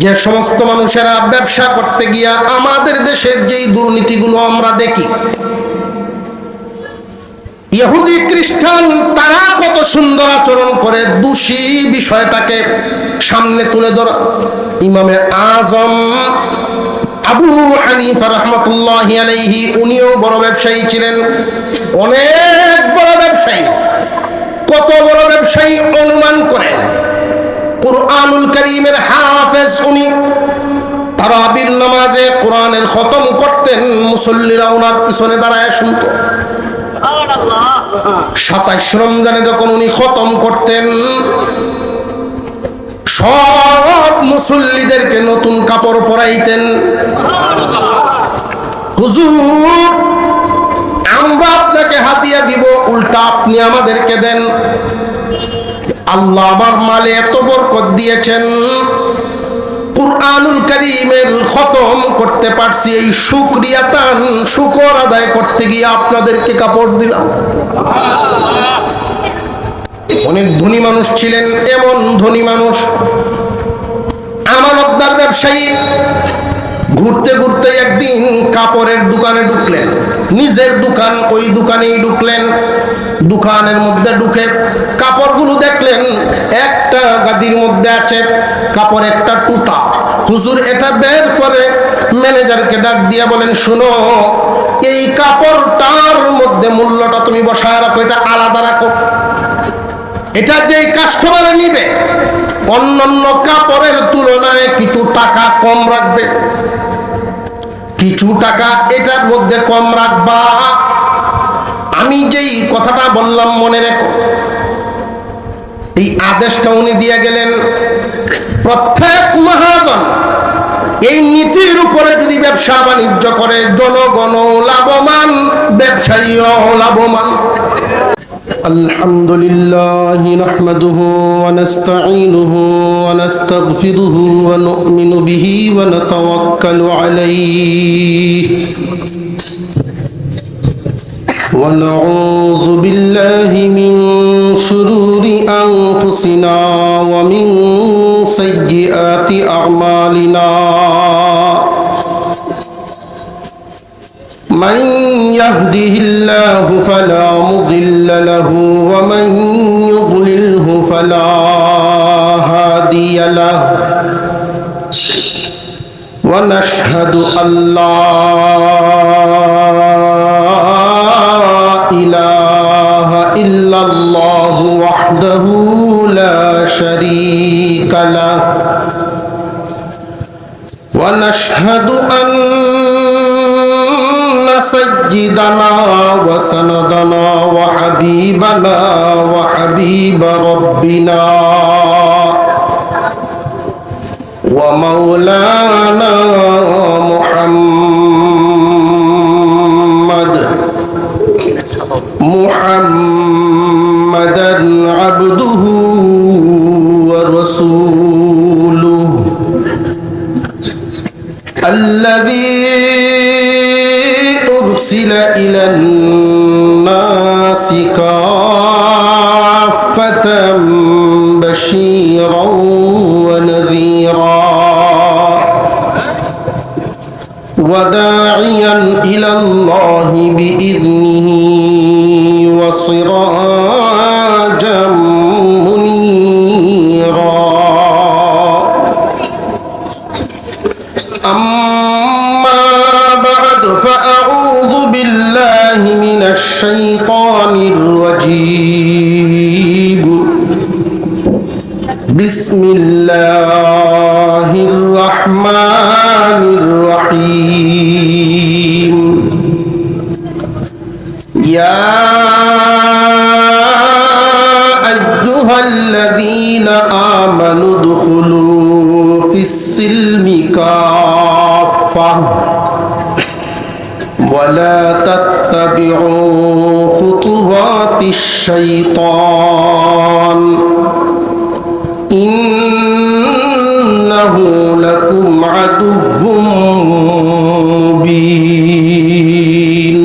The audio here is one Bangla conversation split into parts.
যে সমস্ত মানুষেরা ব্যবসা করতে গিয়া আমাদের দেশের যেই দুর্নীতিগুলো আমরা দেখি, ইহুদি খ্রিস্টান তারা কত সুন্দর আচরণ করে, দোষী বিষয়টাকে সামনে তুলে ধরা। ইমামে আজম আবু হানিফা রাহমাতুল্লাহি আলাইহি উনিও বড় ব্যবসায়ী ছিলেন, অনেক বড় ব্যবসায়ী। কত বড় ব্যবসায়ী অনুমান করেন? কুরআনুল কারীমের হাফেজ উনি। তারাবির নামাজে কোরআনের খতম করতেন, মুসল্লিরা ওনার পিছনে দাঁড়ায় শুনত। 27 রমজানে যখন উনি খতম করতেন, সব মুসল্লিদেরকে নতুন কাপড় পরাইতেন। হুজুর, আমরা আপনাকে হাদিয়া দিব, উল্টা আপনি আমাদেরকে দেন। আল্লাহ আমার মালে এত বরকত দিয়েছেন, কুরআনুল কারীমের খতম করতে পারছি, এই শুকরিয়াতান শুকর আদায় করতে গিয়ে আপনাদেরকে কাপড় দিলাম। অনেক ধনী মানুষ ছিলেন, এমন ধনী মানুষ, আমানতদার ব্যবসায়ী। ঘুরতে ঘুরতে একদিন কাপড়ের দোকানে ঢুকলেন, নিজের দোকান, ওই দোকানেই ঢুকলেন। দোকানের মধ্যে ঢুকে কাপড়গুলো দেখলেন, একটা গাদির মধ্যে আছে কাপড়, একটা টুটা। হুজুর এটা বের করে ম্যানেজারকে ডাক দিয়া বলেন, শুনো, এই কাপড়টার মধ্যে মূল্যটা তুমি বসায় রাখো, এটা আলাদা রাখো। এটা যে কাস্টমার নিবে অন্যান্য কাপড়ের তুলনায় কিছু টাকা কম রাখবে, কিছু টাকা এটার মধ্যে কম রাখবা। আমি যেই কথাটা বললাম মনে রেখো। এই আদেশটা উনি দিয়ে গেলেন। প্রত্যেক মহাজন এই নীতির উপরে যদি ব্যবসা বাণিজ্য করে, জনগণ লাভবান, ব্যবসায়ীও লাভবান। আলহামদুলিল্লাহ নাহমাদুহু ওয়া নাস্তাঈনুহু ওয়া নাস্তাগফিরুহু ওয়া নু'মিনু বিহি ওয়া নাতাওয়াক্কালু আলাইহি ওয়া নাউযু বিল্লাহি মিন শুরুরি আনফুসিনা ওয়া মিন সাইয়্যিআতি আ'মালিনা। من يهده الله فلا مضل له ومن يضلله فلا هادي له ونشهد أن لا إله إلا الله وحده لا شريك له ونشهد أن سيدنا وسندنا وحبيبنا وحبيب ربنا ومولانا محمدا عبده ورسوله الذي أرسل إلى الناس كافة بشيرا ونذيرا وداعيا إلى الله بإذنه وسراجا منيرا. أما بعد فأعوذ بالله من الشيطان الرجيم. بسم الله الرحمن الرحيم. يا أيها الذين آمنوا ادخلوا في السلم كافة ولا تتبعوا خطوات الشيطان إنه لكم عدو مبين.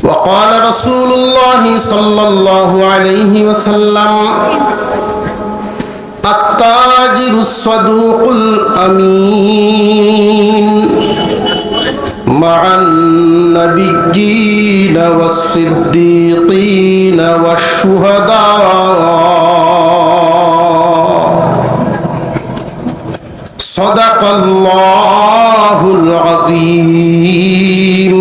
وقال رسول الله صلى الله عليه وسلم التاجر الصدوق الأمين مع النبيين والصديقين والشهداء صدق الله العظيم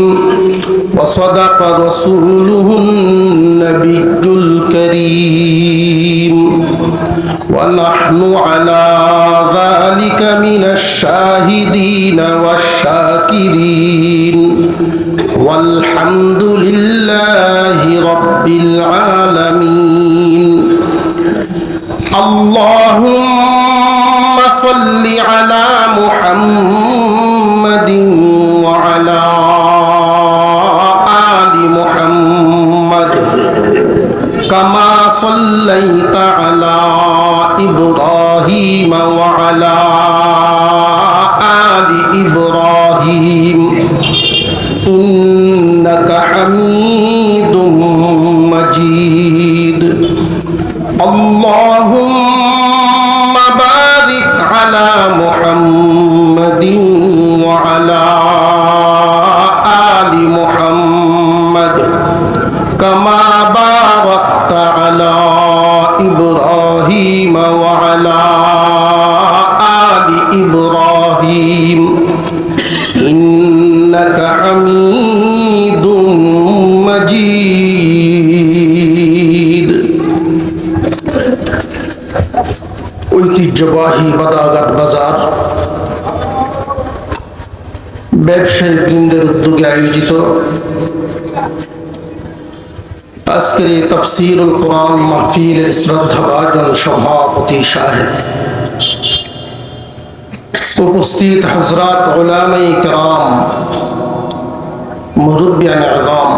وصدق رسوله النبي الكريم ونحن على ذلك من الشاهدين والشاكرين والحمد لله رب العالمين اللهم صل على محمد وعلى آل محمد كما صليت على إبراهيم وعلى آل إبراهيم إنك حميد مجيد اللهم بارك على محمد وعلى آل محمد كما باركت على إبراهيم وعلى آل إبراهيم إنك حميد مجيد ঐতিহ্যবাহী বাদাঘাট বাজার ব্যবসায়ী বৃন্দের উদ্যোগে আয়োজিত আজকের এই তাফসীরুল কোরআন মাহফিলের শ্রদ্ধাভাজন সভাপতি সাহেব, উপস্থিত হযরত উলামায়ে কেরাম, মুরব্বিয়ানে আযম,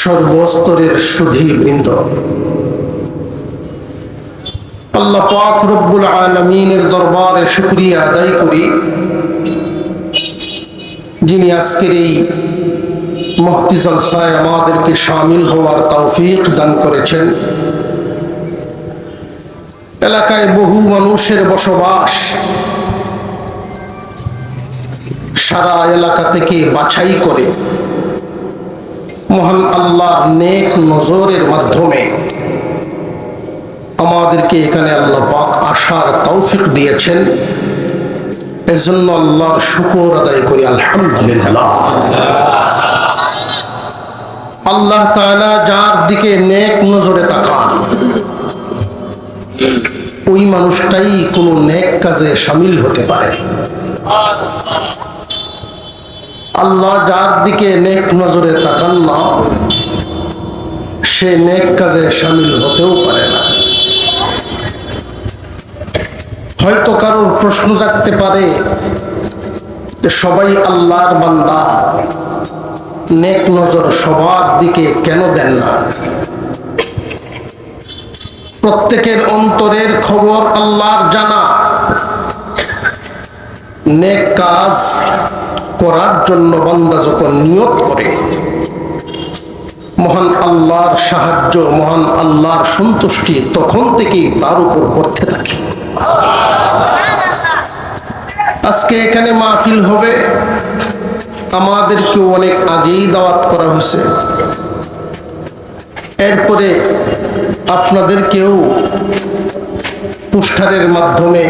সর্বস্তরের সুধীবৃন্দ, আল্লাহ পাক রব্বুল আলামিনের দরবারে শুকরিয়া আদায় করি যিনি আজকের এই মুফতি জলসায় আমাদেরকে শামিল হওয়ার তৌফিক দান করেছেন। এলাকায় বহু মানুষের বসবাস, সারা এলাকা থেকে বাছাই করে মহান আল্লাহর নেক নজরের মাধ্যমে আমাদেরকে এখানে আল্লাহ পাক আসার তৌফিক দিয়েছেন। এজন্য আল্লাহর শুকর আদায় করি আলহামদুলিল্লাহ। আল্লাহ তাআলা যার দিকে নেক নজরে তাকান ওই মানুষটাই কোনো নেক কাজে শামিল হতে পারে। আল্লাহ যার দিকে নেক নজরে তাকান না সে নেক কাজে শামিল হতেও পারে না। হয়তো কারোর প্রশ্ন জাগতে পারে যে সবাই আল্লাহর বান্দা, নেক নজর সবার দিকে কেন দেন না? প্রত্যেকের অন্তরের খবর আল্লাহর জানা। নেক কাজ করার জন্য বান্দা যখন নিয়ত করে মহান আল্লাহর সাহায্য, মহান আল্লাহর সন্তুষ্টি তখন থেকেই তার উপর পড়তে থাকে। আজকে এখানে মাহফিল হবে, আমাদেরকেও অনেক আগেই দাওয়াত করা হয়েছে। এরপরে আপনাদেরকেও পোস্টারের মাধ্যমে,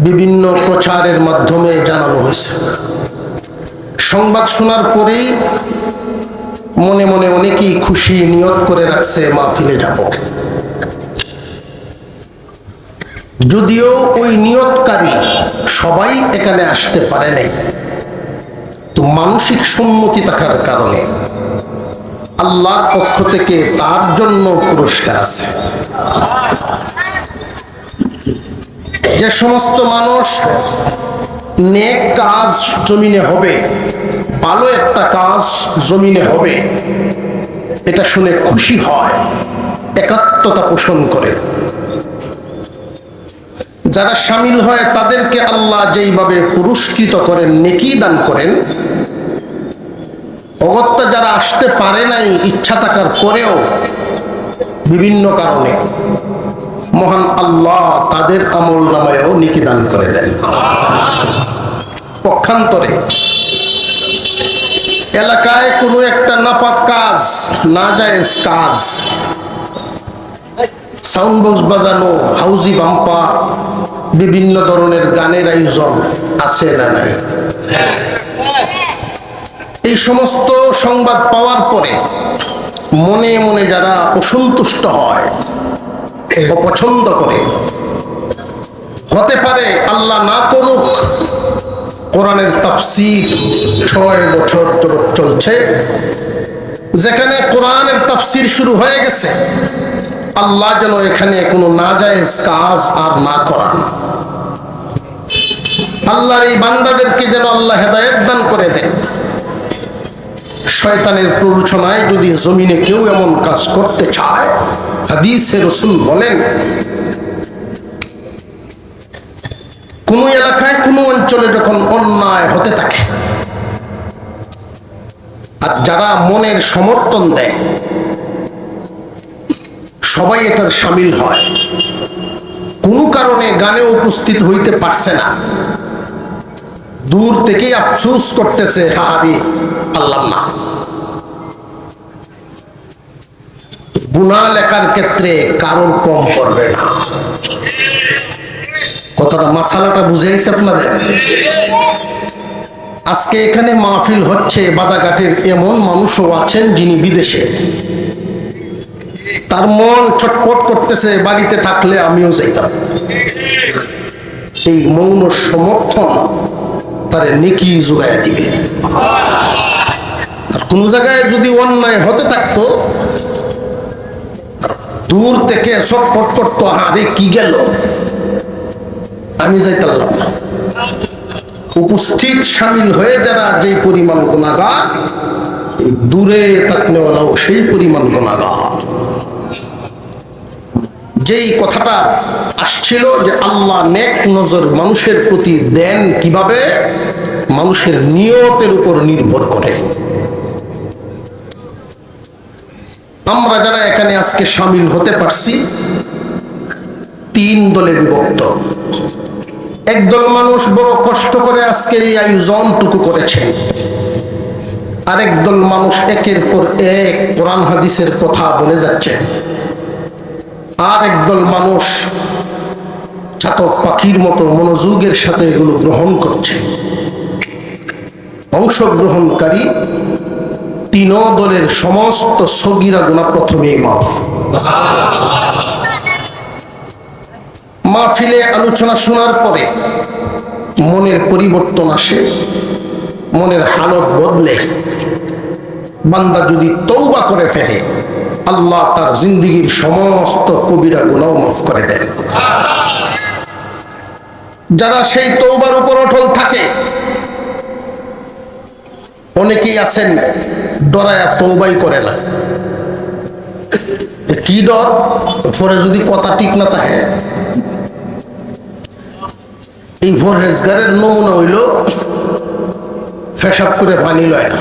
বিভিন্ন প্রচারের মাধ্যমে জানানো হয়েছে। সংবাদ শোনার পরেই মনে মনে অনেকেই খুশি নিয়ত করে রাখছে মাহফিলে যাব। যদিও ওই নিয়তকারী সবাই এখানে আসতে পারে নাই, তো মানসিক সম্মতি থাকার কারণে আল্লাহর পক্ষ থেকে তার জন্য পুরস্কার আছে। যে সমস্ত মানুষ নেক কাজ জমিনে হবে, ভালো একটা কাজ জমিনে হবে, এটা শুনে খুশি হয়, একাত্মতা পোষণ করে। যারা শামিল হয় তাদেরকে আল্লাহ যেইভাবে পুরস্কৃত করেন, নেকি দান করেন, অগত্যা যারা আসতে পারে নাই ইচ্ছা থাকার পরেও বিভিন্ন কারণে মহান আল্লাহ তাদের আমল নামায়ও নেকি দান করে দেন। পক্ষান্তরে এলাকায় কোনো একটা নাপাক কাজ, নাজায়েজ কাজ, সাউন্ড বক্স বাজানো, হাউজি বাম্পার, বিভিন্ন ধরনের গানের আয়োজন আছে না নাই? এই সমস্ত সংবাদ পাওয়ার পরে মনে মনে যারা অসন্তুষ্ট হয়, অপছন্দ করে, হতে পারে আল্লাহ না করুক কোরআনের তাফসীর 6 বছর চলছে, যেখানে কোরআনের তাফসীর শুরু হয়ে গেছে, আল্লাহ যেন এখানে কোনো নাজায়েজ কাজ আর না করান। আল্লাহর এই বান্দাদেরকে যেন আল্লাহ হেদায়েত দান করে দেন। শয়তানের প্ররোচনায় যদি জমিনে কেউ এমন কাজ করতে চায়, হাদিসে রাসূল বলেন, কোন এলাকায় কোন অঞ্চলে যখন অন্যায় হতে থাকে আর যারা মনের সমর্থন দেয়, সবাই এটার শামিল হয়, কোনো কারণে গানে উপস্থিত হইতে পারছে না, দূর থেকেই আফসোস করতেছে, হাহারি পারলাম না। গুনাহ লেখার ক্ষেত্রে কারোর কম পড়বে না। কথাটা, মাসালাটা বুঝাইছে আপনাদের? আজকে এখানে মাহফিল হচ্ছে, বাদাঘাটের এমন মানুষও আছেন যিনি বিদেশে, তার মন ছটপট করতেছে, বাড়িতে থাকলে আমিও যাইতাম। এই মৌন সমর্থন তার নেকি জোগায়া দিবে। আর কোন জায়গায় যদি অন্যায় হতে থাকতো, দূর থেকে ছটপট করতো, আরে কি গেল, আমি যাইতাম না। উপস্থিত শামিল হয়ে যারা যে পরিমাণ গুনাহগার, দূরে তাকনেওয়ালাও সেই পরিমাণ গুনাহগার। যেই কথাটা আসছিল যে আল্লাহ নেক নজর মানুষের প্রতি দেন কিভাবে, মানুষের নিয়তের উপর নির্ভর করে। আমরা যারা এখানে আজকে শামিল হতে পারছি, 3 দলে বিভক্ত। একদল মানুষ বড় কষ্ট করে আজকের এই আয়োজনটুকু করেছেন, আরেক দল মানুষ একের পর এক কোরআন হাদিসের কথা বলে যাচ্ছে, আর একদল মানুষ চাতক পাখির মতো মনোযোগের সাথে এগুলো গ্রহণ করছে। অংশগ্রহণকারী 3 দলের সমস্ত সগীরা গুনাহ প্রথমেই মাফ। মাহফিলে আলোচনা শোনার পরে মনের পরিবর্তন আসে, মনের হালত বদলে বান্দা যদি তওবা করে ফেলে, আল্লাহ তার জিন্দেগীর সমস্ত কবিরা গুনাহ মাফ করে দেন। যারা সেই তওবার উপর অটল থাকে, অনেকেই আছেন ডরায়া তওবাই করে না। কি ডর? পরে যদি কথা ঠিক না থাকে। এই পরহেজগারের নমুনা হইল পেশাব করে পানি লয় না,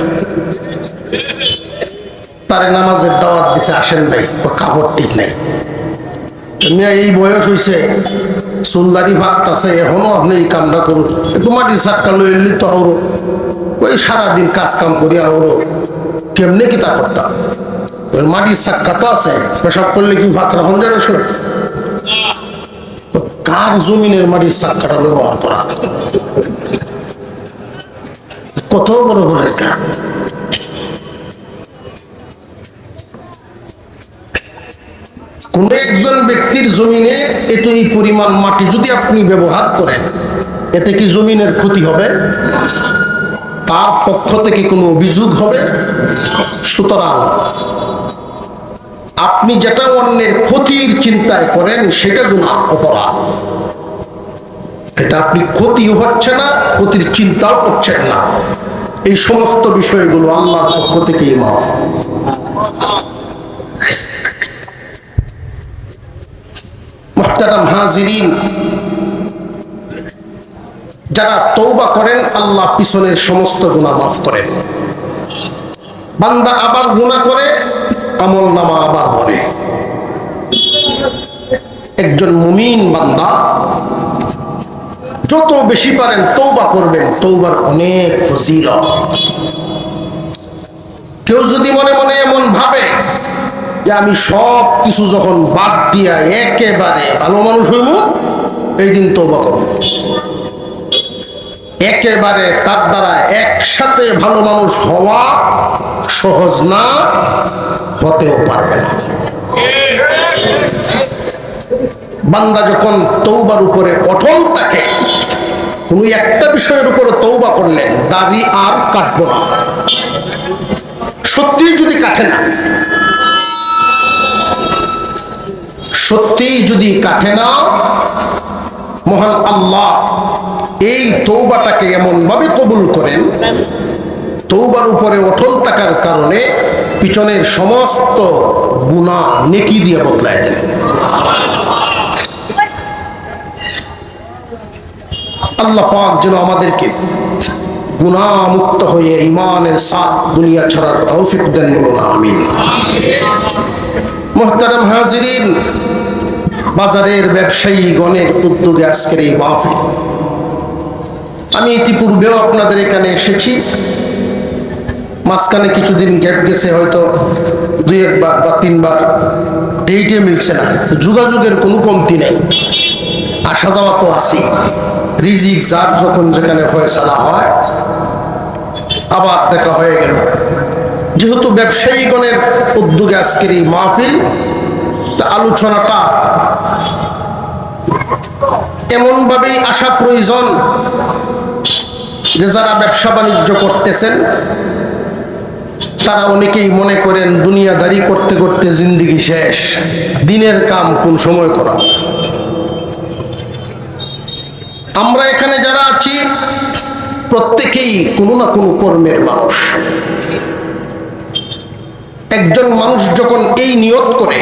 তারে নামাজের দাওয়াত দিছে, আসেন ভাই, কাপড় ঠিক নাই, এই বয়স হইছে, চুলদারি ভাগতাছে, এখনো আপনি এই কামটা করুন, একটু মাটির চাক্কা লই এলি তো আরো ওই সারাদিন কাজ কাম করি আরো কেমনে কি তা করতাম। মাটির চাক্কা তো আছে, পেশাব করলে কি ভাগ রাখুন যাবে? কার জমিনের মাটির চাক্কাটা ব্যবহার করা? কত বড় পরহেজগার! কোন একজন ব্যক্তির জমিনে এত এই পরিমাণ মাটি যদি আপনি ব্যবহার করেন, এতে কি জমিনের ক্ষতি হবে? তার পক্ষ থেকে কোনো অভিযোগ হবে? সুতরাং আপনি যেটা অন্যের ক্ষতির চিন্তায় করেন সেটা গুনাহ, অপরাধ। এটা আপনি ক্ষতিও হচ্ছে না, ক্ষতির চিন্তাও করছেন না, এই সমস্ত বিষয়গুলো আল্লাহর পক্ষ থেকেই মাফ। মুহতারাম হাজিরিন, যারা তওবা করেন আল্লাহ পিছনের সমস্ত গুনাহ মাফ করেন। বান্দা আবার গুনাহ করে, আমল নামা আবার ভরে। একজন মুমিন বান্দা যত বেশি পারেন তওবা করবেন, তওবার অনেক ফজিলত। কেউ যদি মনে মনে এমন ভাবে যে আমি সব কিছু যখন বাদ দিয়া একেবারে ভালো মানুষ হইব, এই দিন তওবা করব। একেবারে তার দ্বারা একসাথে ভালো মানুষ হওয়া সহজ না, হতেও পারবে না। বান্দা যখন তওবার উপরে অটল থাকে, কোন একটা বিষয়ের উপরে তওবা করলেন, দাড়ি আর কাটবো না, সত্যি যদি কাটে না, সত্যি যদি কাটে না, মহান আল্লাহ এই তওবাটাকে এমন ভাবে কবুল করেন, তওবার উপরে অটল থাকার কারণে পিছনের সমস্ত গুনাহ নেকি দিয়ে বদলায় দেন। আল্লাহ পাক যেন আমাদেরকে গুনাহ মুক্ত হয়ে ঈমানের সাথ দুনিয়া ছাড়ার তৌফিক দেন, বলুন আমিন। মুহতারাম হাজিরিন, বাজারের ব্যবসায়ী গণের উদ্যোগে আজকের এই মাহফিল। আমি ইতিপূর্বেও আপনাদের এখানে এসেছি, মাঝখানে কিছুদিন গ্যাপ গেছে, হয়তো 2-1 বা 3 বার, ডেটে মিলছে না। যোগাযোগের কোনো কমতি নেই, আসা যাওয়া তো আছেই। রিজিক যার যখন যেখানে ফয়সালা হয়, আবার দেখা হয়ে গেল। যেহেতু ব্যবসায়ীগণের উদ্যোগে আজকের এই মাহফিল, তা আলোচনাটা এমনভাবেই আসা প্রয়োজন যে যারা ব্যবসা বাণিজ্য করতেছেন তারা অনেকেই মনে করেন দুনিয়াদারি করতে করতে জিন্দেগি শেষ, দিনের কাম কোন সময় করা। আমরা এখানে যারা আছি প্রত্যেকেই কোনো না কোনো কর্মের মানুষ। একজন মানুষ যখন এই নিয়ত করে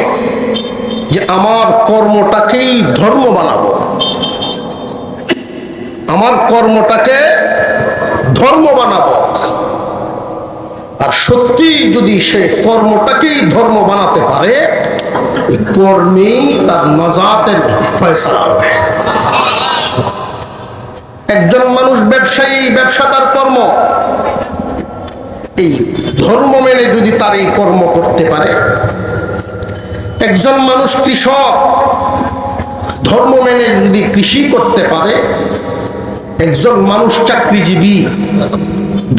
যে আমার কর্মটাকেই ধর্ম বানাবো, আমার কর্মটাকে ধর্ম বানাবো, আর সত্যি যদি সে কর্মটাকেই ধর্ম বানাতে পারে, এই কর্মেই তার নাজাতের ফয়সালা হবে। একজন মানুষ ব্যবসায়ী, ব্যবসা তার কর্ম, এই ধর্ম মেনে যদি তার এই কর্ম করতে পারে। একজন মানুষ কৃষক, ধর্ম মেনে যদি কৃষি করতে পারে। একজন মানুষ চাকরিজীবী,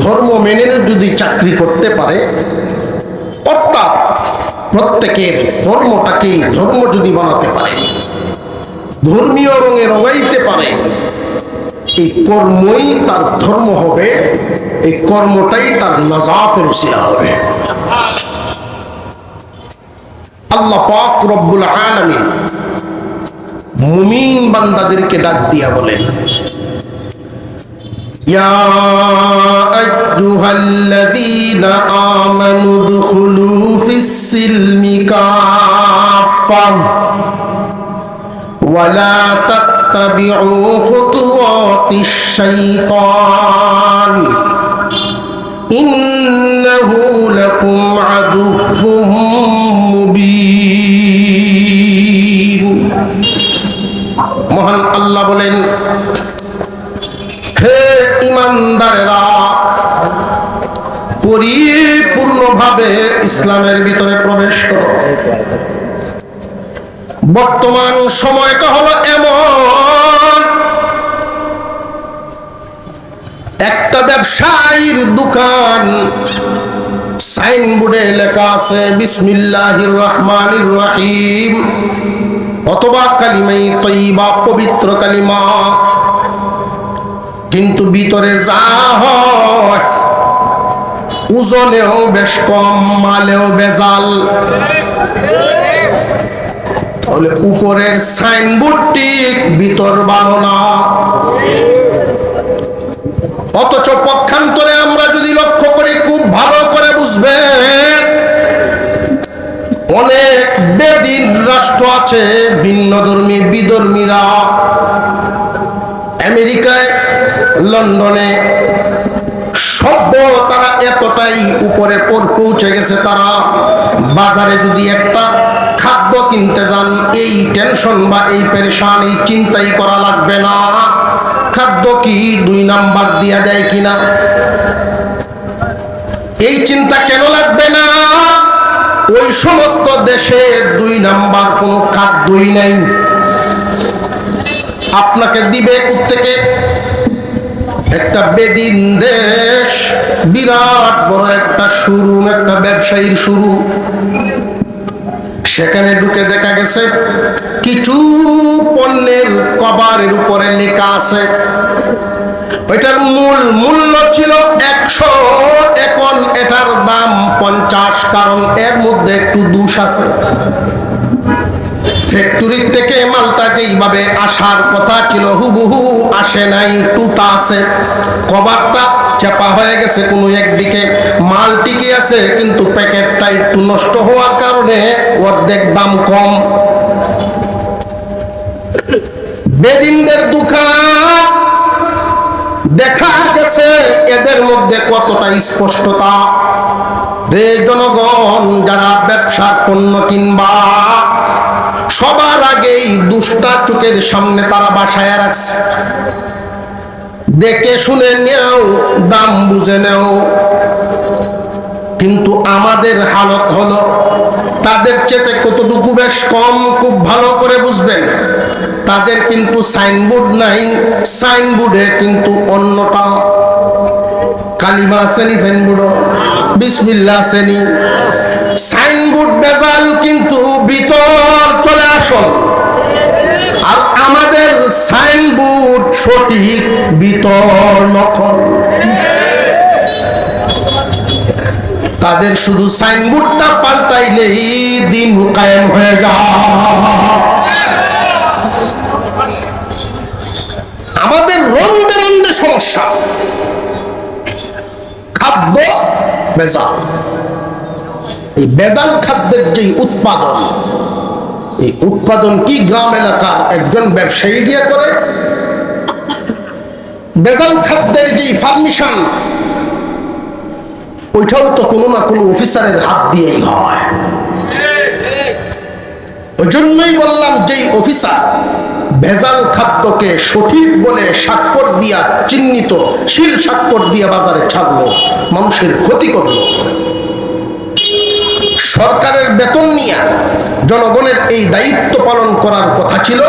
ধর্ম মেনে যদি চাকরি করতে পারে। অর্থাৎ প্রত্যেকের কর্মটাকে ধর্ম যদি বানাতে পারে, ধর্মীয় রঙে রঙাইতে পারে, এই কর্মই তার ধর্ম হবে, এই কর্মটাই তার নাজাতের উসিলা হবে। আল্লাহ পাক রব্বুল আলামিন মুমিন বান্দাদেরকে ডাক দিয়া বলেন, ইয়া আইয়ুহাল্লাযীনা আমানু দুখুলু ফিস-সিলমি কাফা ওয়া লা তাত্তাবিউ খুতুওয়াতিশ শাইতান ইন্নাহু লাকুম আদুউম মুবিন। মহান আল্লাহ বলেন, হে ঈমানদারেরা, পরিপূর্ণভাবে ইসলামের ভিতরে প্রবেশ করো। বর্তমান সময়টা হলো এমন, একটা ব্যবসায়ীর দোকান, সাইনবোর্ডে লেখা আছে বিসমিল্লাহির রহমানির রহিম অথবা কালিমায়ে তাইয়্যিবা, পবিত্র কালিমা, কিন্তু ভিতরে যা হয় ওজনেও বেশ কম, মালেও বেজাল। তাহলে উপরের সাইনবোর্ডটি ভিতর ভালো না। অথচ পক্ষান্তরে আমরা যদি লক্ষ্য করি, খুব ভালো করে বুঝবেন, অনেক বেদিন রাষ্ট্র আছে, ভিন্ন ধর্মী বিধর্মীরা, আমেরিকায়, লন্ডনে, সভ্য তারা এতটাই উপরে পৌঁছে গেছে, তারা বাজারে যদি একটা খাদ্য কিনতে যান, এই টেনশন বা এই পেরেশান, এই চিন্তাই করা লাগবে না খাদ্য কি 2 নাম্বার দিয়া দেয় কিনা। এই চিন্তা কেন লাগবে না? ওই সমস্ত দেশে 2 নাম্বার কোনো খাদ্যই নাই। আপনাকে দিবে কোত্থেকে? একটা বেদিন দেশ, বিরাট বড় একটা শোরুম, একটা ব্যবসায়ীর শোরুম। সেখানে ঢুকে দেখা গেছে কিছু পণ্যের কভারের উপরে লেখা আছে ওইটার মূল্য ছিল 100, এখন এটার দাম 50, কারণ এর মধ্যে একটু দোষ আছে। ফ্যাক্টরি থেকে মালটা যেইভাবে আসার কথা ছিল হুবহু আসে নাই, টুটা আছে, কভারটা চাপা হয়ে গেছে কোনো একদিকে, মাল টিকে আছে কিন্তু প্যাকেটটা একটু নষ্ট হওয়ার কারণে অর্ধেক দাম কম। বেদিনদের দোকান দেখা গেছে এদের মধ্যে কতটা স্পষ্টতা। রে জনগণ, যারা ব্যবসার পণ্য কিনবা সবার আগেই দুষ্টা চোখের সামনে তারা বাসায় রাখছে। দেখে শুনে নেও, দাম বুঝে নেও। কিন্তু আমাদের হালত হলো তাদের চেয়ে কতটুকু বেশ কম, খুব ভালো করে বুঝবেন। তাদের কিন্তু সাইনবোর্ড নাই, সাইনবোর্ডে কিন্তু অন্যটা কালিমা আসেনি, সাইনবোর্ড বিসমিল্লাহ আসেনি। সাইনবোর্ড বেজাল কিন্তু ভিতর চলে আসল, আর আমাদের সাইনবোর্ড সঠিক, ভিতর নকল। তাদের শুধু সাইনবোর্ডটা পাল্টাইলেই দিন কায়েম হয়ে যায়। আমাদের রন্ধে রন্ধে সমস্যা, খাদ্য বেজাল। এই বেজাল খাদ্যের যে উৎপাদন, এই উৎপাদন কি গ্রাম এলাকার একজন ব্যবসায়ী দিয়ে করে? বেজাল খাদ্যের যে ফার্নিশন, ওইটাও তো কোনো না কোনো অফিসারের হাত দিয়েই হয়। ওই জন্যই বললাম, যেই অফিসার ভেজাল খাদ্যকে সঠিক বলে স্বাক্ষর দিয়া চিহ্নিত, শিল স্বাক্ষর দিয়া বাজারে ছাড়লো, মানুষের ক্ষতি করলো। সরকারের বেতন নিয়ে জনগণের এই দায়িত্ব পালন করার কথা ছিল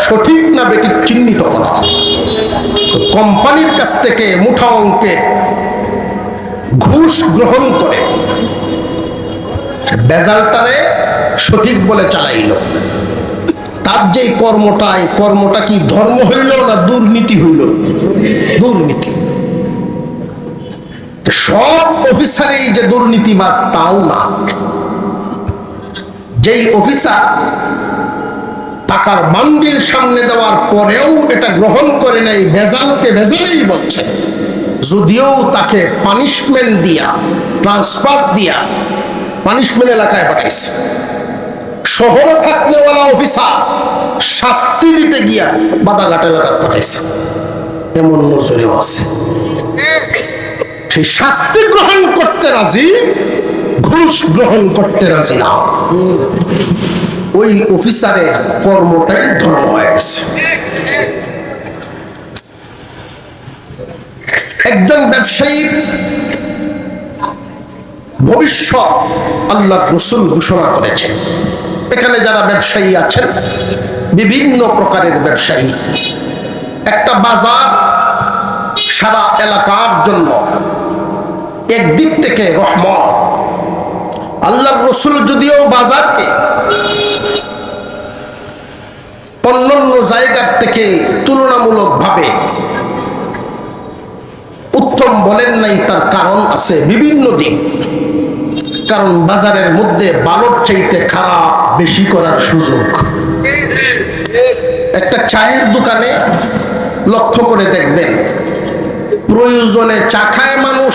সঠিক না বেঠিক চিহ্নিত করা। কোম্পানির কাছ থেকে মুঠা অঙ্কে ঘুষ গ্রহণ করে বেজালটারে সঠিক বলে চালাইল। তার যে কর্মটা, এই কর্মটা কি ধর্ম হইল না দুর্নীতি হইল? দুর্নীতি। সব অফিসারই যে দুর্নীতিবাজ তাও না। যেই অফিসার টাকার বান্ডিল সামনে দেওয়ার পরেও এটা গ্রহণ করে নাই, ভেজালকে ভেজালেই বলছে, যদিও তাকে পানিশমেন্ট দিয়া, ট্রান্সফার দিয়া পানিশমেন্ট এলাকায় পাঠাইছে। শহরে থাকলেওয়ালা অফিসার শাস্তি দিতে গিয়া বাদাঘাট এলাকায় পাঠাইছে, এমন নজরেও আছে। সেই শাস্তি গ্রহণ করতে রাজি, ঘুষ গ্রহণ করতে রাজি না। ওই অফিসারের কর্মটাই ধর্ম হয়ে গেছে। একজন ব্যবসায়ীর ভবিষ্যৎ আল্লাহর রাসূল ঘোষণা করেছেন। এখানে যারা ব্যবসায়ী আছেন, বিভিন্ন প্রকারের ব্যবসায়ী, একটা বাজার সারা এলাকার জন্য একদিক থেকে রহমত। আল্লাহর রাসূল যদিও বাজারকে অন্যান্য জায়গার থেকে তুলনামূলকভাবে উত্তম বলেন নাই, তার কারণ আছে বিভিন্ন দিক। কারণ বাজারের মধ্যে ভালোর চাইতে খারাপ বেশি করার সুযোগ। একটা চায়ের দোকানে লক্ষ্য করে দেখবেন, প্রয়োজনে চা খায় মানুষ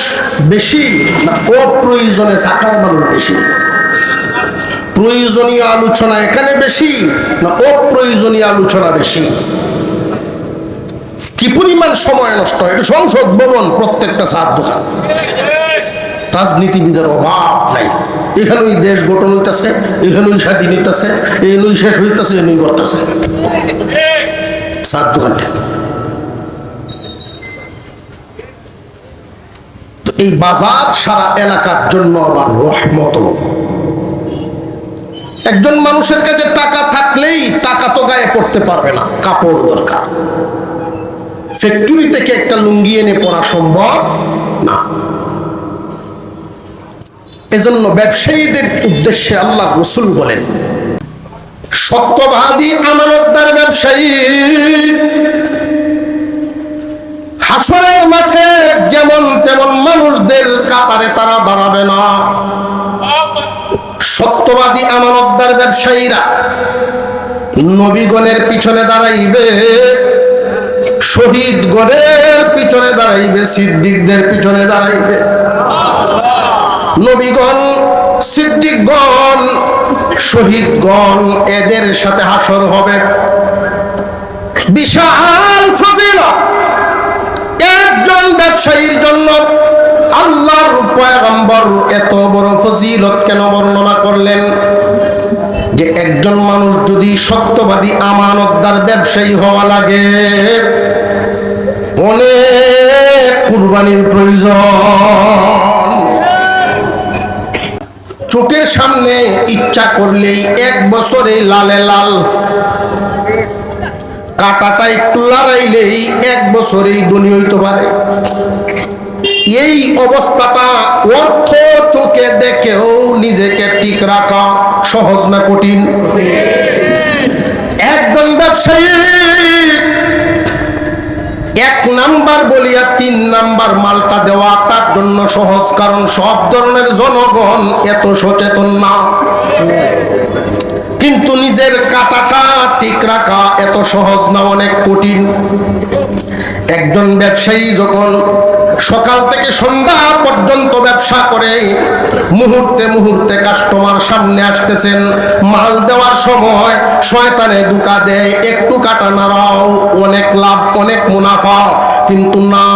বেশি না অপ্রয়োজনে চা খায় মানুষ বেশি? প্রয়োজনীয় আলোচনা এখানে বেশি না অপ্রয়োজনীয় আলোচনা বেশি? কি পরিমাণ সময় নষ্ট হয়! এটা সংসদ ভবন, প্রত্যেকটা চার দোকান। রাজনীতিবিদের অভাব নাই। এখানেই দেশ গঠন হইতেছে, এখানেই স্বাধীন হইতেছে, এখানেই শেষ হইতেছে, এখানেই করতেছে চার দোকানটা। তো এই বাজার সারা এলাকার জন্য আবার রহমত। একজন মানুষের কাছে টাকা থাকলেই টাকা তো গায়ে পড়তে পারবে না, কাপড় দরকার। ফ্যাক্টরি থেকে একটা লুঙ্গি এনে পরা সম্ভব না। এজন্য ব্যবসায়ীদের উদ্দেশ্যে আল্লাহ রাসূল বলেন, সত্যবাদী আমানতদার ব্যবসায়ী হাসরের মাঠে যেমন তেমন মানুষদের কাতারে তারা দাঁড়াবে না। সত্যবাদী আমানতদার ব্যবসায়ীরা নবীগণের পিছনে দাঁড়াইবে, শহীদগণের পিছনে দাঁড়াইবে, সিদ্দিকদের পিছনে দাঁড়াইবে। নবীগণ, সিদ্দিকগণ, শহীদগণ এদের সাথে হাসর হবে। বিশাল ফজিলত একজন ব্যবসায়ীর জন্য। আল্লাহর পয়গম্বর এত বড় ফজিলত কেন বর্ণনা করলেন? যে একজন মানুষ যদি সত্যবাদী আমানতদার ব্যবসায়ী হওয়া লাগে, অনেক কুরবানির প্রয়োজন। চোখের সামনে ইচ্ছা করলেই 1 বছরে লালে লাল, কাটাটা একটু লড়াইলেই 1 বছরেই ধনী হইতে পারে। এই অবস্থাটা অর্থ চোখে দেখেও নিজেকে ঠিক রাখা সহজ না কঠিন? একজন ব্যবসায়ী 1 নাম্বার বলিয়া 3 নাম্বার মালটা দেওয়া তার জন্য সহজ, কারণ সব ধরনের জনগণ এত সচেতন না। কিন্তু নিজের কাটাটা ঠিক রাখা এত সহজ না, অনেক কঠিন। একজন ব্যবসায়ী যখন সকাল থেকে সন্ধ্যা পর্যন্ত ব্যবসা করে, মুহূর্তে মুহূর্তে কাস্টমার সামনে আসতেছেন, মাল দেওয়ার সময় শয়তানে ধোঁকা দেয়, একটু কাটা নাড়াও, অনেক লাভ, অনেক মুনাফা। কিন্তু না,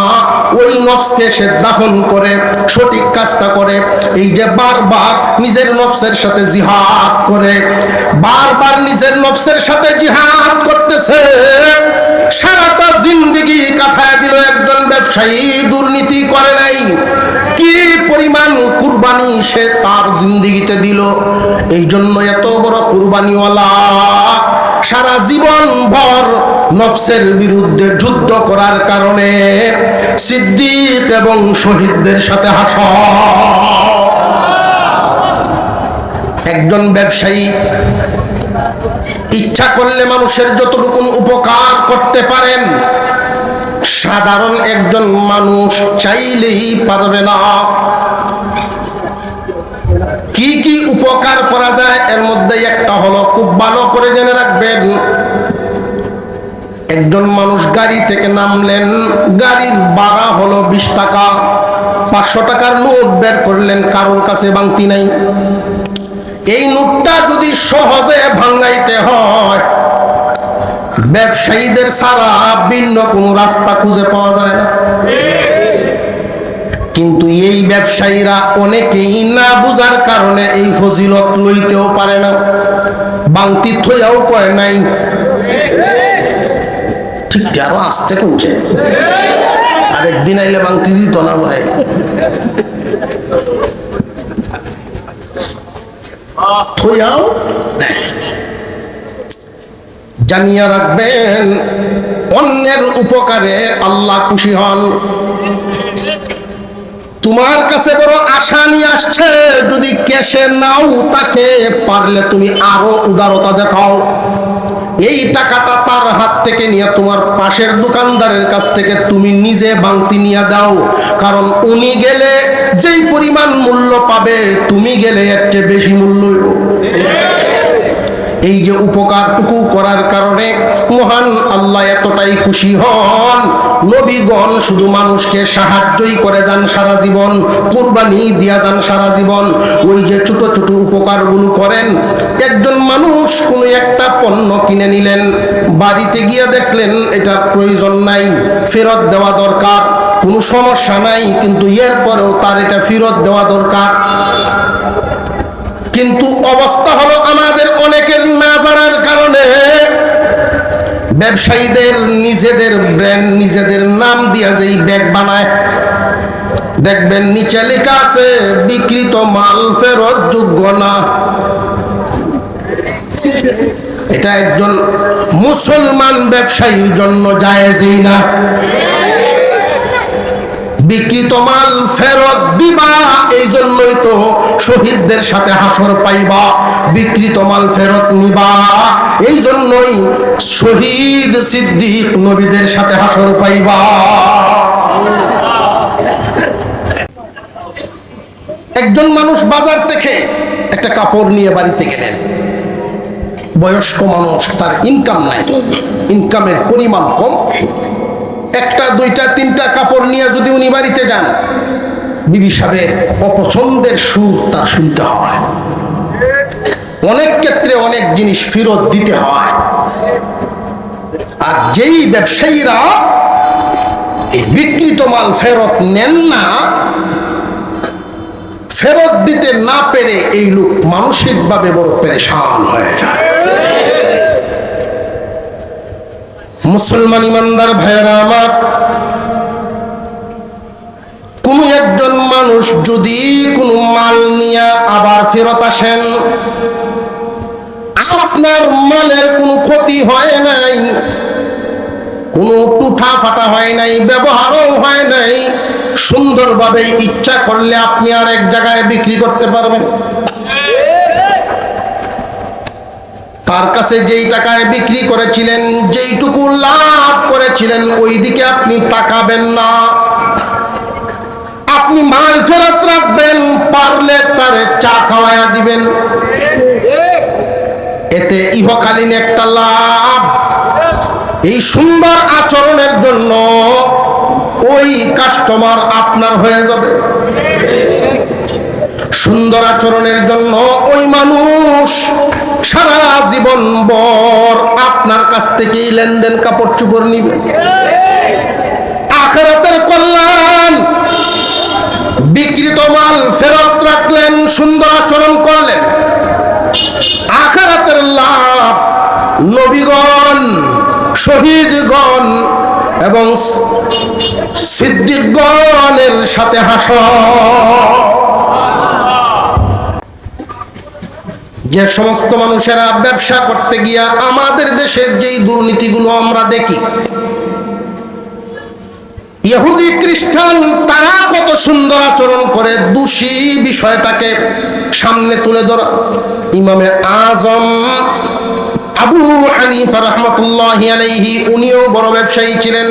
ওই নফসকে সে দাফন করে সঠিক কাজটা করে। এই যে বারবার নিজের নফসের সাথে জিহাদ করে, বারবার নিজের নফসের সাথে জিহাদ করতেছে, সারাটা জিন্দেগি কাটায় দিল একজন ব্যবসায়ী, দুর্নীতি করে নাই। কি পরিমাণ কুরবানি সে তার জিন্দেগিতে দিল। এই জন্য এত বড় কুরবানিওয়ালা সারা জীবন ভর নফসের বিরুদ্ধে যুদ্ধ করার কারণে সিদ্দিক এবং শহীদদের সাথে হাসর। একজন ব্যবসায়ী ইচ্ছা করলে মানুষের যতটুকু উপকার করতে পারেন, সাধারণ একজন মানুষ চাইলেই পারবে না। কি কি উপকার করা যায় এর মধ্যে একটা হলো, খুব ভালো করে জেনে রাখবেন। একজন মানুষ গাড়ি থেকে নামলেন, গাড়ির ভাড়া হলো 20 টাকা, 500 টাকার নোট বের করলেন, কারোর কাছে ভাঙতি নাই। এই নোটটা যদি সহজে ভাঙাইতে হয়, ব্যবসায়ীদের ছাড়া ভিন্ন কোনো রাস্তা খুঁজে পাওয়া যায় না। কিন্তু এই ব্যবসায়ীরা অনেকেই না বুঝার কারণে এই ফজিলত লইতেও পারে না, বাংতি থইয়াও কয় নাই। ঠিক আরো আসতে কমছে, আরেকদিন আইলে বাংতি দিত না বলে। থইয়াও দেয়। জানিয়া রাখবেন, অন্যের উপকারে আল্লাহ খুশি হন। তোমার কাছে বড় আশা নিয়ে আসছে, যদি ক্যাশে নাও তাকে, পারলে তুমি আরো উদারতা দেখাও। এই টাকাটা তার হাত থেকে নিয়ে তোমার পাশের দোকানদারের কাছ থেকে তুমি নিজে ভাঙতি নিয়ে দাও, কারণ উনি গেলে যেই পরিমাণ মূল্য পাবে, তুমি গেলে এর চেয়ে বেশি মূল্য হইব। এই যে উপকারটুকু করার কারণে মহান আল্লাহ এতটাই খুশি হন, নবীগণ শুধু মানুষকে সাহায্যই করে যান সারা জীবন, কুরবানি দিয়া যান সারা জীবন। ওই যে ছোট ছোট উপকারগুলো করেন। একজন মানুষ কোনো একটা পণ্য কিনে নিলেন, বাড়িতে গিয়ে দেখলেন এটার প্রয়োজন নাই, ফেরত দেওয়া দরকার, কোনো সমস্যা নাই, কিন্তু এরপরেও তার এটা ফেরত দেওয়া দরকার। কিন্তু অবস্থা হলো আমাদের অনেকের না জানার কারণে ব্যবসায়ীদের নিজেদের ব্র্যান্ড, নিজেদের নাম দিয়া যেই ব্যাগ বানায়, দেখবেন নিচে লেখা আছে বিক্রিত মাল ফেরত যোগ্য না। এটা একজন মুসলমান ব্যবসায়ীর জন্য জায়েজই না। বিক্রিত মাল ফেরত দিবা, এই জন্যই তো শহীদদের সাথে হাসর পাইবা। বিক্রিত মাল ফেরত নিবা, এই জন্যই শহীদ সিদ্দিক নবীদের সাথে হাসর পাইবা। একজন মানুষ বাজার থেকে একটা কাপড় নিয়ে বাড়িতে গেলেন, বয়স্ক মানুষ, তার ইনকাম নাই, ইনকামের পরিমাণ কম। একটা দুইটা তিনটা কাপড় নিয়ে যদি উনি বাড়িতে যান, বিবি সাহেবের অপছন্দের সুর তার শুনতে হয়। অনেক ক্ষেত্রে অনেক জিনিস ফেরত দিতে হয়। আর যেই ব্যবসায়ীরা এই বিক্রিত মাল ফেরত নেন না, ফেরত দিতে না পেরে এই লোক মানসিকভাবে বড় পেরেশান হয়ে যায়। মুসলমান ইমানদার ভাইয়েরা আমার, কোন একজন মানুষ যদি কোনো মাল নিয়ে আবার ফেরত আসেন, আপনার মালের কোনো ক্ষতি হয় নাই, কোনো টুটা ফাটা হয় নাই, ব্যবহারও হয় নাই, সুন্দরভাবে ইচ্ছা করলে আপনি আর এক জায়গায় বিক্রি করতে পারবেন। তার কাছে যেই টাকায় বিক্রি করেছিলেন, যেইটুকু লাভ করেছিলেন, ওই দিকে আপনি তাকাবেন না। আপনি মাল ফেরত রাখবেন, পারলে তারে চা খাওয়ায়া দিবেন, এতে ইহকালীন একটা লাভ। এই সুন্দর আচরণের জন্য ওই কাস্টমার আপনার হয়ে যাবে। সুন্দর আচরণের জন্য ওই মানুষ সারা জীবন ভর আপনার কাছ থেকেই লেনদেন, কাপড় চোপড় নিবে। আখিরাতের কল্যাণ, বিক্রিত মাল ফেরত রাখলেন, সুন্দর আচরণ করলেন, আখিরাতের লাভ, নবীগণ, শহীদগণ এবং সিদ্দিকগণের সাথে হাসর। যে সমস্ত মানুষেরা ব্যবসা করতে গিয়া আমাদের দেশের যেই দুর্নীতিগুলো আমরা দেখি, ইহুদি খ্রিস্টান তারা কত সুন্দর আচরণ করে, দোষী বিষয়টাকে সামনে তুলে ধরা। ইমামে আজম আবু হানিফা রাহমাতুল্লাহি আলাইহি, উনিও বড় ব্যবসায়ী ছিলেন,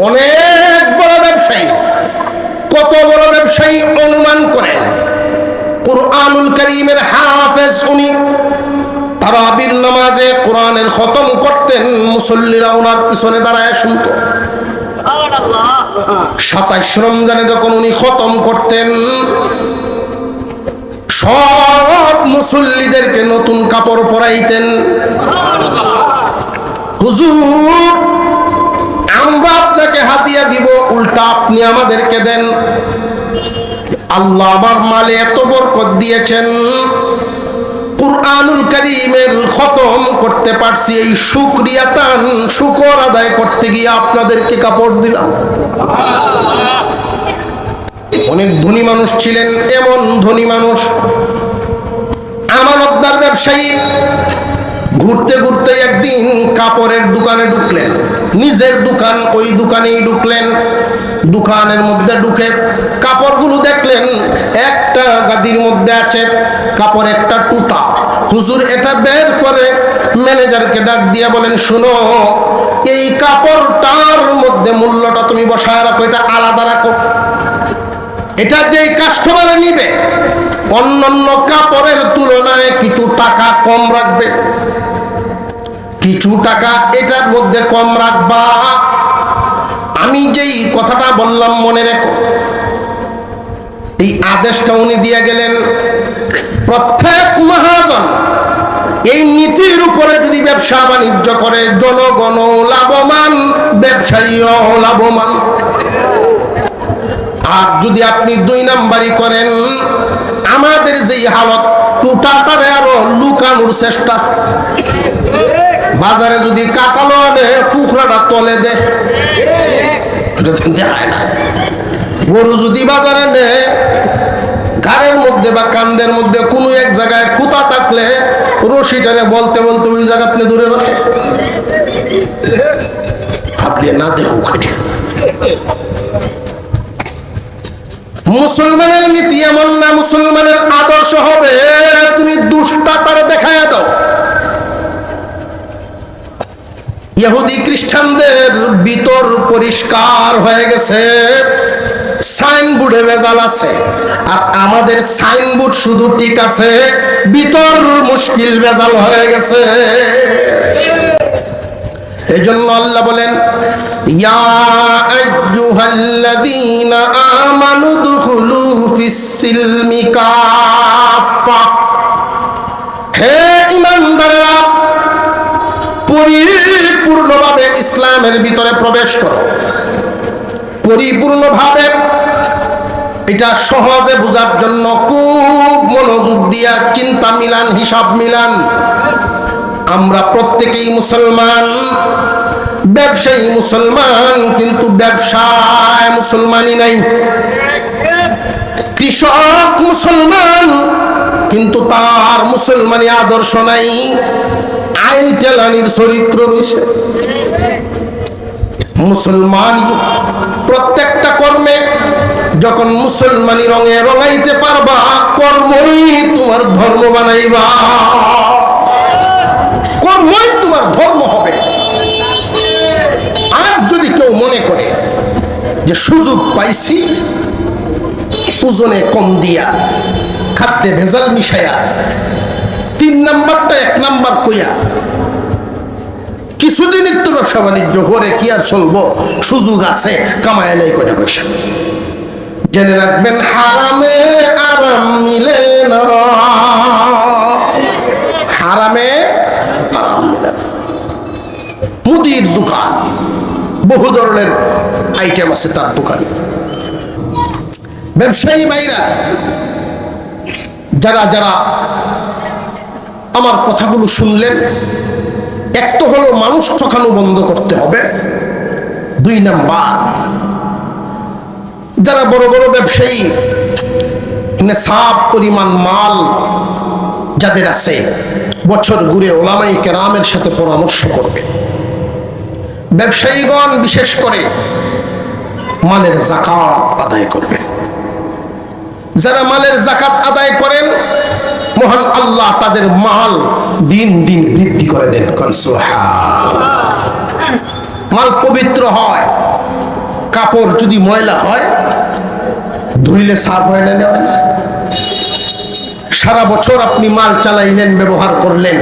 অনেক বড় ব্যবসায়ী। কত বড় ব্যবসায়ী অনুমান করেন? কুরআনুল কারীমের হাফেজ উনি। তারাবির নামাজে কোরআনের খতম করতেন, মুসল্লিরা ওনার পিছনে দাঁড়ায় শুনত। 27 রমজানে যখন উনি খতম করতেন, সব মুসল্লিদেরকে নতুন কাপড় পরাইতেন। হুজুর, আমরা আপনাকে হাদিয়া দিব, উল্টা আপনি আমাদেরকে দেন। আল্লাহ আমার মালে এত বরকত দিয়েছেন, কুরআনুল কারীমের খতম করতে পারছি, এই শুকরিয়াতান, শুকর আদায় করতে গিয়ে আপনাদেরকে কাপড় দিলাম। অনেক ধনী মানুষ ছিলেন, এমন ধনী মানুষ, আমানতদার ব্যবসায়ী। ঘুরতে ঘুরতে একদিন কাপড়ের দোকানে ঢুকলেন, নিজের দোকান, ওই দোকানেই ঢুকলেন। দোকানের মধ্যে ঢুকে কাপড়গুলো দেখলেন, একটা গাদির মধ্যে আছে কাপড়, একটা টুটা। হুজুর এটা বের করে ম্যানেজারকে ডাক দিয়ে বলেন, শুনো, এই কাপড়টার মধ্যে মূল্যটা তুমি বসায় রাখো, এটা আলাদা রাখো। এটা যে কাস্টমার নিবে অন্যান্য কাপড়ের তুলনায় কিছু টাকা কম রাখবে, কিছু টাকা এটার মধ্যে কম রাখবা। আমি যেই কথাটা বললাম মনে রেখো। এই আদেশটা উনি দিয়ে গেলেন। প্রত্যেক মহাজন এই নীতির উপরে যদি ব্যবসা বাণিজ্য করে, জনগণও লাভবান, ব্যবসায়ীও লাভবান। আর যদি আপনি 2 নাম্বারি করেন, আমাদের যেই হালত, টুটাটারে আরো লুকানোর চেষ্টা। বাজারে যদি কাটালো আনে পুকরাটা তলে দে, দেখায় না। গরু যদি বাজারে নে ঘাড়ের মধ্যে বা কান্দের মধ্যে কোনো এক জায়গায় খুঁতা থাকলে রশিটারে বলতে বলতে ওই জায়গা আপনি দূরে রাখে আপনি না দেখো। মুসলমানের নীতি এমন না, মুসলমানের আদর্শ হবে তুমি দুষ্টা তারে দেখায় দাও। ইহুদি খ্রিস্টানদের ভিতর পরিষ্কার হয়ে গেছে, সাইনবোর্ডে ভেজাল আছে, আর আমাদের সাইনবোর্ড শুধু ঠিক আছে, ভিতর মুশকিল ভেজাল হয়ে গেছে। এজন্য আল্লাহ বলেন, ইয়া আইয়ুহাল্লাযীনা আমানু দুখুলু ফিস-সিলমি কাফা, হে ঈমানদারেরা পরিপূর্ণভাবে ইসলামের ভিতরে প্রবেশ করো। পরিপূর্ণভাবে এটা সহজে বোঝার জন্য খুব মনোযোগ দিয়া চিন্তা মিলান, হিসাব মিলান। আমরা প্রত্যেকেই মুসলমান, ব্যবসায়ী মুসলমান, কিন্তু ব্যবসায় মুসলমানই নাই। কৃষক মুসলমান, কিন্তু তার মুসলমানি আদর্শ নাই, আইল টেলানির চরিত্র রয়েছে। মুসলমানি প্রত্যেকটা কর্মে যখন মুসলমানি রঙে রঙাইতে পারবা, কর্মই তোমার ধর্ম বানাইবা, কর্মই তোমার ধর্ম হবে। আর যদি কেউ মনে করে যে সুযোগ পাইছি ওজনে কম দিয়া, খাদ্যে ভেজাল মিশায়া, 3 নাম্বারটা 1 নাম্বার কইয়া কিছুদিন একটু ব্যবসা বাণিজ্য করে কি আর চলবো, সুযোগ আছে, কামায় নেই করে পয়সা। জেনে রাখবেন, হারামে আরাম মিলে না, হারামে আরাম মিলে না। মুদির দোকান, বহু ধরনের আইটেম আছে তার দোকানে। ব্যবসায়ী ভাইরা যারা যারা আমার কথাগুলো শুনলেন, এক তো হলো মানুষ ঠকানো বন্ধ করতে হবে, 2 নাম্বার যারা বড় বড় ব্যবসায়ী নেশাব পরিমাণ মাল যাদের আছে, বছর ঘুরে ওলামায়ে কেরামের সাথে পরামর্শ করবে। ব্যবসায়ীগণ বিশেষ করে মালের যাকাত আদায় করবেন। যারা মালের যাকাত আদায় করেন, মহান আল্লাহ তাদের মাল দিন দিন বৃদ্ধি করে দেন। সুবহানাল্লাহ। মাল পবিত্র হয়, কাপড় যদি ময়লা হয় ধুইলে সাফ হয় না, সারা বছর আপনি মাল চালাইলেন, ব্যবহার করলেন,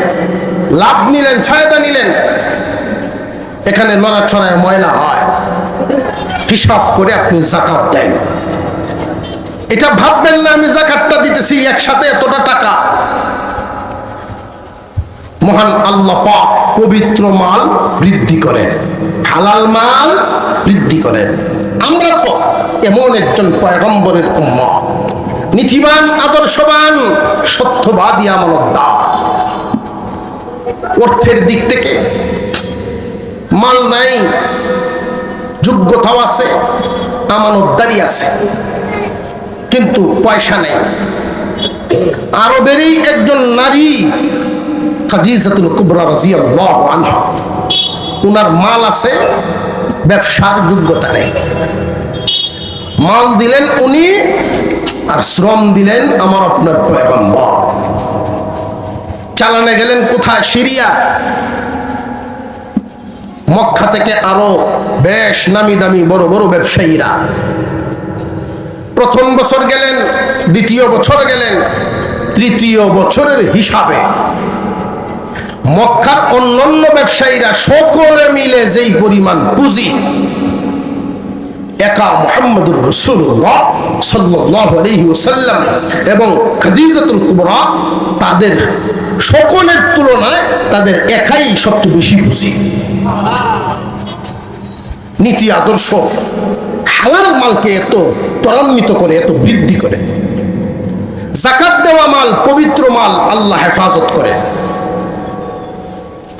লাভ নিলেন, ফায়দা নিলেন, এখানে লড়াছড়ায় ময়লা হয়, হিসাব করে আপনি যাকাত দেন। এটা ভাববেন না আমি যাকাতটা দিতেছি একসাথে এতটা টাকা। মহান আল্লাহ পাক পবিত্র মাল বৃদ্ধি করেন, হালাল মাল বৃদ্ধি করেন। আমরা তো এমন একজন পয়গম্বরের উম্মত, নীতিবান, আদর্শবান, সত্যবাদী, আমানতদার। অর্থের দিক থেকে মাল নাই, যোগ্যতাও আছে, আমানতদারি আছে, কিন্তু পয়সা নেই। আরবেরই একজন নারী খাদিজাতুল কুবরা রাদিয়াল্লাহু আনহা, উনার মাল আছে, ব্যবসার যোগ্যতা নেই। মাল দিলেন উনি, আর শ্রম দিলেন আমার আপনার পয়গম্বর। চালানে গেলেন কোথায়? সিরিয়া। মক্কা থেকে আরো বেশ নামি দামি বড় বড় ব্যবসায়ীরা প্রথম বছর গেলেন, দ্বিতীয় বছর গেলেন, তৃতীয় বছরের হিসাবে মক্কার অন্যান্য ব্যবসায়ীরা সকলে মিলে যেই পরিমাণ পুঁজি একা মুহাম্মদুর রাসূলুল্লাহ সাল্লাল্লাহু আলাইহি ওয়াসাল্লাম এবং খাদিজাতুল কুবরা, তাদের সকলের তুলনায় তাদের একাই সবচেয়ে বেশি পুঁজি। নীতি আদর্শ হালাল মালকে এত ত্বরান্বিত করে, এত বৃদ্ধি করে। যাকাত দেওয়া মাল পবিত্র মাল, আল্লাহ হেফাজত করে।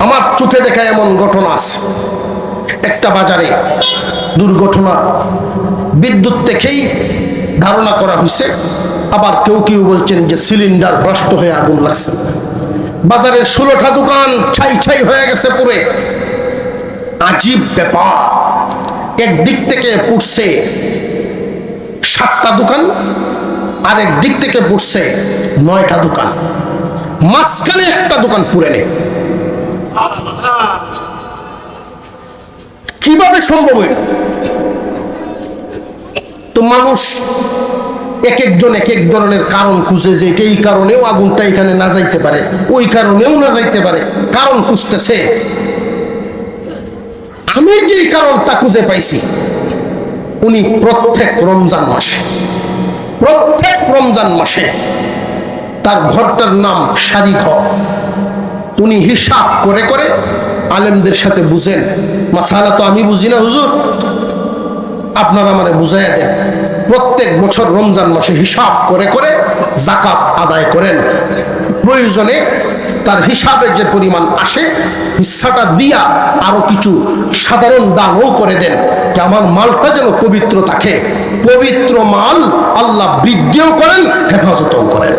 আমার চোখে দেখা এমন ঘটনা আছে, একটা বাজারে দুর্ঘটনা, বিদ্যুৎ থেকেই ধারণা করা হয়েছে, আবার কেউ কেউ বলছেন যে সিলিন্ডার ব্রাস্ট হয়ে আগুন লাগছে। বাজারের 16টা দোকান ছাই ছাই হয়ে গেছে পুরে। আজীব ব্যাপার, একদিক থেকে পুড়ছে 7টা দোকান, আরেক দিক থেকে পুড়ছে 9টা দোকান, মাঝখানে একটা দোকান পুড়ে নেই। কিভাবে সম্ভব হইল? তো মানুষ এক একজন এক এক ধরনের কারণ খুঁজে, যে এই কারণেও আগুনটা এখানে না যাইতে পারে, ওই কারণেও না যাইতে পারে, কারণ খুঁজতেছে। আমি যে কারণটা খুঁজে পাইছি, উনি প্রত্যেক রমজান মাসে তার ঘরটার নাম শাড়ি ঘর, উনি হিসাব করে করে আলেমদের সাথে বুঝেন। মাসালা তো আমি বুঝি না হুজুর, আপনারা আমারে বুঝাইয়া দেন। প্রত্যেক বছর রমজান মাসে হিসাব করে করে যাকাত আদায় করেন। প্রয়োজনে তার হিসাবের যে পরিমাণ আসে, হিসাবটা দিয়া আরো কিছু সাধারণ দানও করে দেন, যে আমার মালটা যেন পবিত্র থাকে। পবিত্র মাল আল্লাহ বৃদ্ধিও করেন, হেফাজতও করেন।